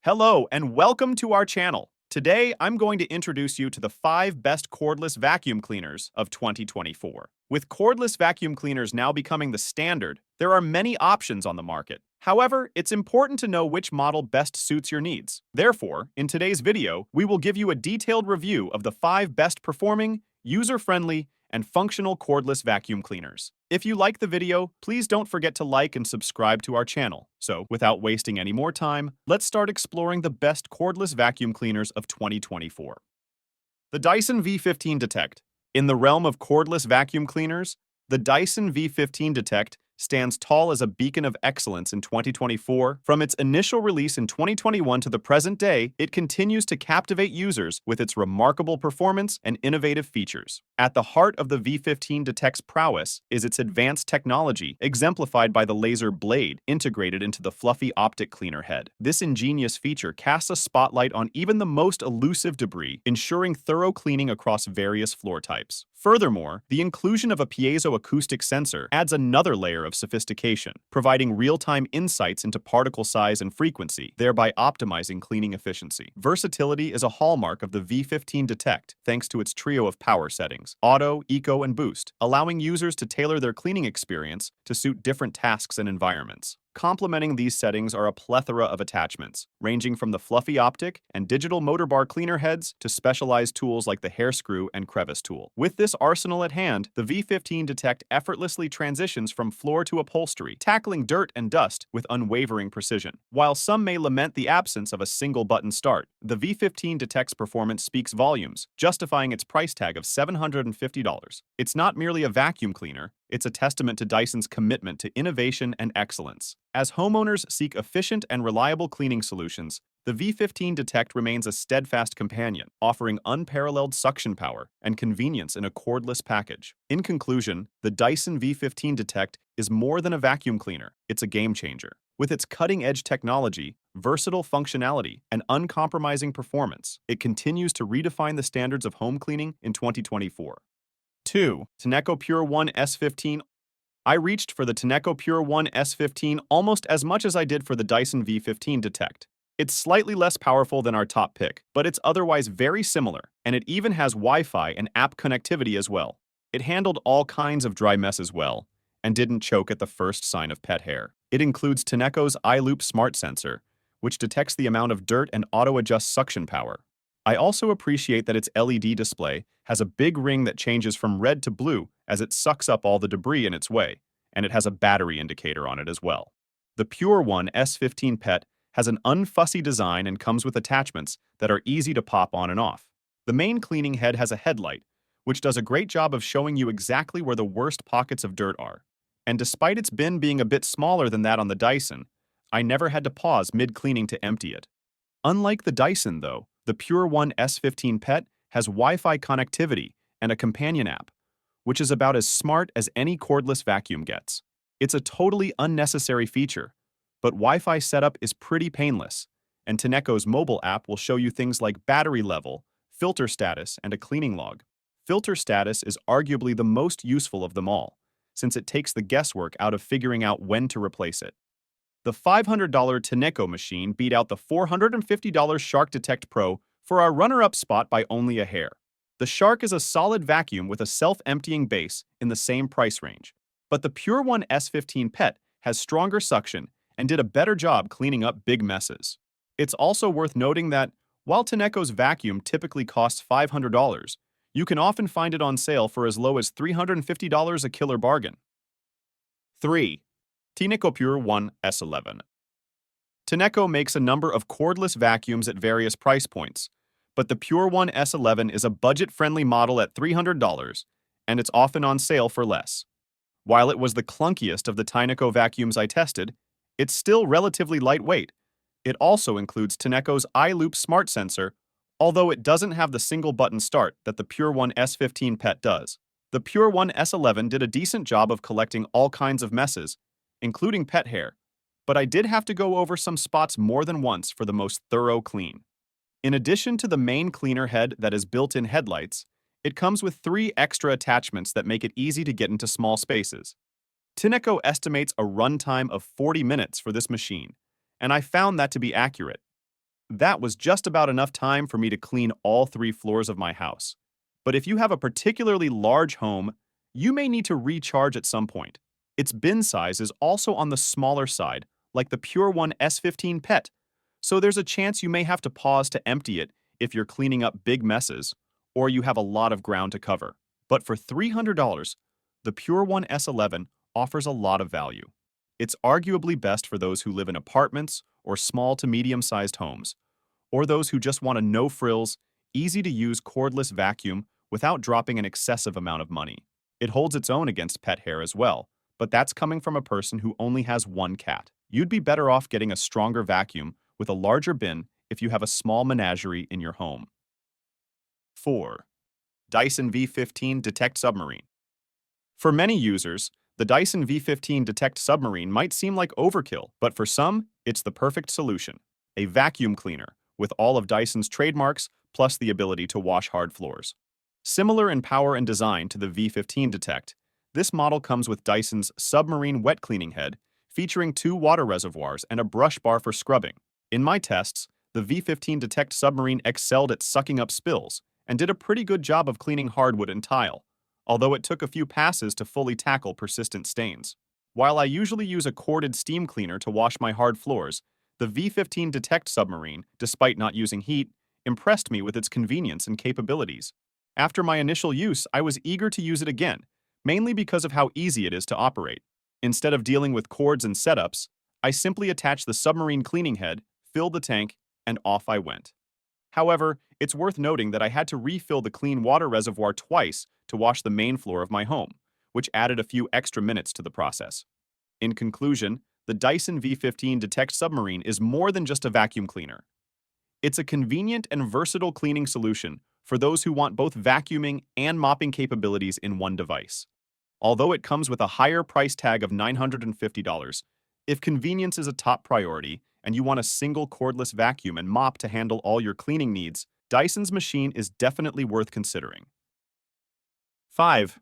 Hello and welcome to our channel. Today, I'm going to introduce you to the 5 best cordless vacuum cleaners of 2024. With cordless vacuum cleaners now becoming the standard, there are many options on the market. However, it's important to know which model best suits your needs. Therefore, in today's video, we will give you a detailed review of the 5 best performing, user-friendly, and functional cordless vacuum cleaners. If you like the video, please don't forget to like and subscribe to our channel. So, without wasting any more time, let's start exploring the best cordless vacuum cleaners of 2024. The Dyson V15 Detect. In the realm of cordless vacuum cleaners, the Dyson V15 Detect stands tall as a beacon of excellence in 2024. From its initial release in 2021 to the present day, it continues to captivate users with its remarkable performance and innovative features. At the heart of the V15 Detect's prowess is its advanced technology, exemplified by the laser blade integrated into the fluffy optic cleaner head. This ingenious feature casts a spotlight on even the most elusive debris, ensuring thorough cleaning across various floor types. Furthermore, the inclusion of a piezoacoustic sensor adds another layer of sophistication, providing real-time insights into particle size and frequency, thereby optimizing cleaning efficiency. Versatility is a hallmark of the V15 Detect, thanks to its trio of power settings: Auto, Eco, and Boost, allowing users to tailor their cleaning experience to suit different tasks and environments. Complementing these settings are a plethora of attachments, ranging from the fluffy optic and digital motor bar cleaner heads to specialized tools like the hair screw and crevice tool. With this arsenal at hand, the V15 Detect effortlessly transitions from floor to upholstery, tackling dirt and dust with unwavering precision. While some may lament the absence of a single button start, the V15 Detect's performance speaks volumes, justifying its price tag of $750. It's not merely a vacuum cleaner, it's a testament to Dyson's commitment to innovation and excellence. As homeowners seek efficient and reliable cleaning solutions, the V15 Detect remains a steadfast companion, offering unparalleled suction power and convenience in a cordless package. In conclusion, the Dyson V15 Detect is more than a vacuum cleaner, it's a game changer. With its cutting-edge technology, versatile functionality, and uncompromising performance, it continues to redefine the standards of home cleaning in 2024. 2. Tineco Pure One S15. I reached for the Tineco Pure One S15 almost as much as I did for the Dyson V15 Detect. It's slightly less powerful than our top pick, but it's otherwise very similar, and it even has Wi-Fi and app connectivity as well. It handled all kinds of dry messes well, and didn't choke at the first sign of pet hair. It includes Tineco's iLoop smart sensor, which detects the amount of dirt and auto-adjusts suction power. I also appreciate that its LED display has a big ring that changes from red to blue as it sucks up all the debris in its way, and it has a battery indicator on it as well. The Pure One S15 PET has an unfussy design and comes with attachments that are easy to pop on and off. The main cleaning head has a headlight, which does a great job of showing you exactly where the worst pockets of dirt are. And despite its bin being a bit smaller than that on the Dyson, I never had to pause mid-cleaning to empty it. Unlike the Dyson, though, the Pure One S15 PET has Wi-Fi connectivity and a companion app, which is about as smart as any cordless vacuum gets. It's a totally unnecessary feature, but Wi-Fi setup is pretty painless, and Tineco's mobile app will show you things like battery level, filter status, and a cleaning log. Filter status is arguably the most useful of them all, since it takes the guesswork out of figuring out when to replace it. The $500 Tineco machine beat out the $450 Shark Detect Pro for our runner-up spot by only a hair. The Shark is a solid vacuum with a self-emptying base in the same price range, but the Pure One S15 PET has stronger suction and did a better job cleaning up big messes. It's also worth noting that, while Tineco's vacuum typically costs $500, you can often find it on sale for as low as $350, a killer bargain. 3. Tineco Pure One S11. Tineco makes a number of cordless vacuums at various price points, but the Pure One S11 is a budget-friendly model at $300, and it's often on sale for less. While it was the clunkiest of the Tineco vacuums I tested, it's still relatively lightweight. It also includes Tineco's iLoop smart sensor, although it doesn't have the single-button start that the Pure One S15 PET does. The Pure One S11 did a decent job of collecting all kinds of messes, including pet hair, but I did have to go over some spots more than once for the most thorough clean. In addition to the main cleaner head that is built-in headlights, it comes with 3 extra attachments that make it easy to get into small spaces. Tineco estimates a runtime of 40 minutes for this machine, and I found that to be accurate. That was just about enough time for me to clean all 3 floors of my house. But if you have a particularly large home, you may need to recharge at some point. Its bin size is also on the smaller side, like the Pure One S15 Pet, so there's a chance you may have to pause to empty it if you're cleaning up big messes or you have a lot of ground to cover. But for $300, the Pure One S11 offers a lot of value. It's arguably best for those who live in apartments or small to medium-sized homes, or those who just want a no-frills, easy-to-use cordless vacuum without dropping an excessive amount of money. It holds its own against pet hair as well, but that's coming from a person who only has one cat. You'd be better off getting a stronger vacuum with a larger bin if you have a small menagerie in your home. 4. Dyson V15 Detect Submarine. For many users, the Dyson V15 Detect Submarine might seem like overkill, but for some, it's the perfect solution. A vacuum cleaner with all of Dyson's trademarks plus the ability to wash hard floors. Similar in power and design to the V15 Detect, this model comes with Dyson's Submarine wet cleaning head, featuring 2 water reservoirs and a brush bar for scrubbing. In my tests, the V15 Detect Submarine excelled at sucking up spills and did a pretty good job of cleaning hardwood and tile, although it took a few passes to fully tackle persistent stains. While I usually use a corded steam cleaner to wash my hard floors, the V15 Detect Submarine, despite not using heat, impressed me with its convenience and capabilities. After my initial use, I was eager to use it again, mainly because of how easy it is to operate. Instead of dealing with cords and setups, I simply attached the submarine cleaning head, filled the tank, and off I went. However, it's worth noting that I had to refill the clean water reservoir twice to wash the main floor of my home, which added a few extra minutes to the process. In conclusion, the Dyson V15 Detect Submarine is more than just a vacuum cleaner. It's a convenient and versatile cleaning solution for those who want both vacuuming and mopping capabilities in one device. Although it comes with a higher price tag of $950, if convenience is a top priority and you want a single cordless vacuum and mop to handle all your cleaning needs, Dyson's machine is definitely worth considering. 5.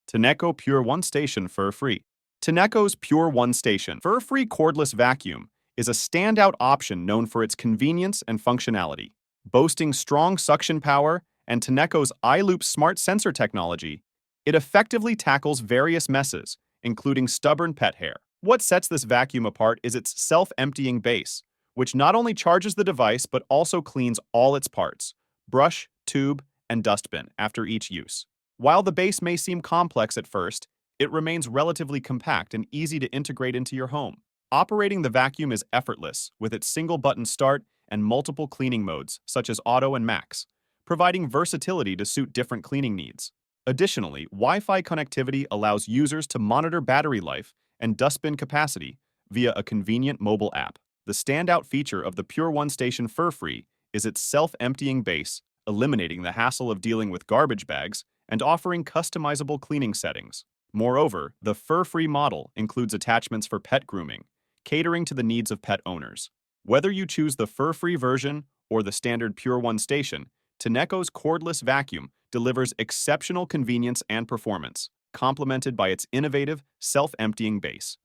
Tineco Pure One Station FurFree. Tineco's Pure One Station FurFree cordless vacuum is a standout option known for its convenience and functionality. Boasting strong suction power and Tineco's iLoop smart sensor technology, it effectively tackles various messes, including stubborn pet hair. What sets this vacuum apart is its self-emptying base, which not only charges the device but also cleans all its parts, brush, tube, and dustbin after each use. While the base may seem complex at first, it remains relatively compact and easy to integrate into your home. Operating the vacuum is effortless with its single-button start and multiple cleaning modes, such as Auto and Max, providing versatility to suit different cleaning needs. Additionally, Wi-Fi connectivity allows users to monitor battery life and dustbin capacity via a convenient mobile app. The standout feature of the Pure One Station FurFree is its self-emptying base, eliminating the hassle of dealing with garbage bags and offering customizable cleaning settings. Moreover, the FurFree model includes attachments for pet grooming, catering to the needs of pet owners. Whether you choose the FurFree version or the standard Pure One Station, Tineco's cordless vacuum delivers exceptional convenience and performance, complemented by its innovative, self-emptying base.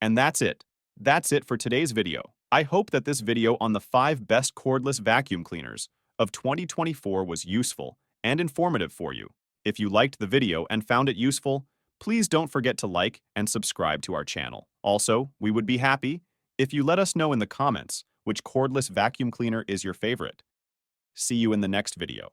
And that's it. That's it for today's video. I hope that this video on the 5 best cordless vacuum cleaners of 2024 was useful and informative for you. If you liked the video and found it useful, please don't forget to like and subscribe to our channel. Also, we would be happy if you let us know in the comments which cordless vacuum cleaner is your favorite. See you in the next video.